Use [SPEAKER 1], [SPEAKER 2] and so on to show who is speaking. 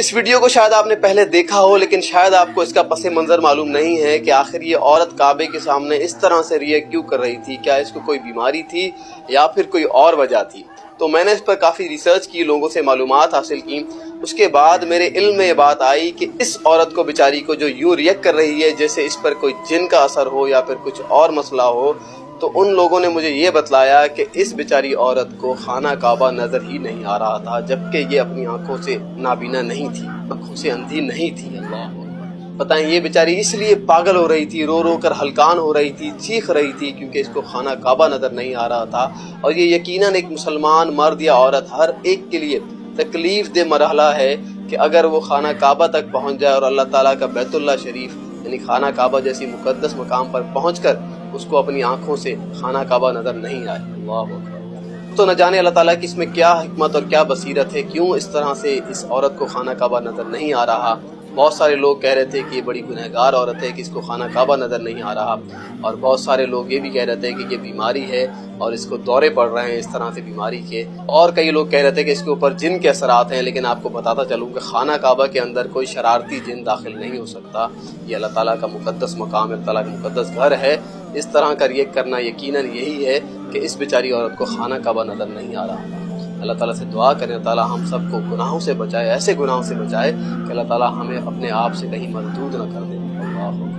[SPEAKER 1] اس video کو شاید آپ نے پہلے دیکھا ہو، لیکن شاید آپ کو اس کا پس منظر معلوم نہیں ہے کہ آخر یہ عورت کعبے کے سامنے اس طرح سے ریئیکٹ کیوں کر رہی تھی۔ کیا اس کو کوئی بیماری تھی یا پھر کوئی اور وجہ تھی؟ تو میں نے اس پر کافی ریسرچ کی، لوگوں سے معلومات حاصل کی۔ اس کے بعد میرے علم میں یہ بات آئی کہ اس عورت کو بیچاری کو جو یوں ریئیکٹ کر رہی ہے جیسے اس پر کوئی جن کا اثر ہو یا پھر کچھ اور مسئلہ ہو، تو ان لوگوں نے مجھے یہ بتلایا کہ اس بیچاری عورت کو خانہ کعبہ نظر ہی نہیں آ رہا تھا، جبکہ یہ اپنی آنکھوں سے نابینا نہیں تھی، آنکھوں سے اندھی نہیں تھی۔ اللہ بتائیں، یہ بیچاری اس لیے پاگل ہو رہی تھی، رو رو کر ہلکان ہو رہی تھی، چیخ رہی تھی، کیونکہ اس کو خانہ کعبہ نظر نہیں آ رہا تھا۔ اور یہ یقیناً ایک مسلمان مرد یا عورت ہر ایک کے لیے تکلیف دہ مرحلہ ہے کہ اگر وہ خانہ کعبہ تک پہنچ جائے اور اللہ تعالیٰ کا بیت اللہ شریف یعنی خانہ کعبہ جیسی مقدس مقام پر پہنچ کر اس کو اپنی آنکھوں سے خانہ کعبہ نظر نہیں آئے۔ اللہ اکبر۔ تو نہ جانے اللہ تعالیٰ کی اس میں کیا حکمت اور کیا بصیرت ہے، کیوں اس طرح سے اس عورت کو خانہ کعبہ نظر نہیں آ رہا۔ بہت سارے لوگ کہہ رہے تھے کہ یہ بڑی گنہگار عورت ہے کہ اس کو خانہ کعبہ نظر نہیں آ رہا، اور بہت سارے لوگ یہ بھی کہہ رہے تھے کہ یہ بیماری ہے اور اس کو دورے پڑ رہے ہیں اس طرح سے بیماری کے، اور کئی لوگ کہہ رہے تھے کہ اس کے اوپر جن کے اثرات ہیں۔ لیکن آپ کو بتاتا چلوں کہ خانہ کعبہ کے اندر کوئی شرارتی جن داخل نہیں ہو سکتا، یہ اللہ تعالیٰ کا مقدس مقام ہے، اللہ تعالیٰ کا مقدس گھر ہے۔ اس طرح کا ریئیکٹ کرنا یقیناً یہی ہے کہ اس بیچاری عورت کو خانہ کعبہ نظر نہیں آ رہا۔ اللہ تعالیٰ سے دعا کریں اللہ تعالیٰ ہم سب کو گناہوں سے بچائے، ایسے گناہوں سے بچائے کہ اللہ تعالیٰ ہمیں اپنے آپ سے کہیں مردود نہ کر دے۔ اللہ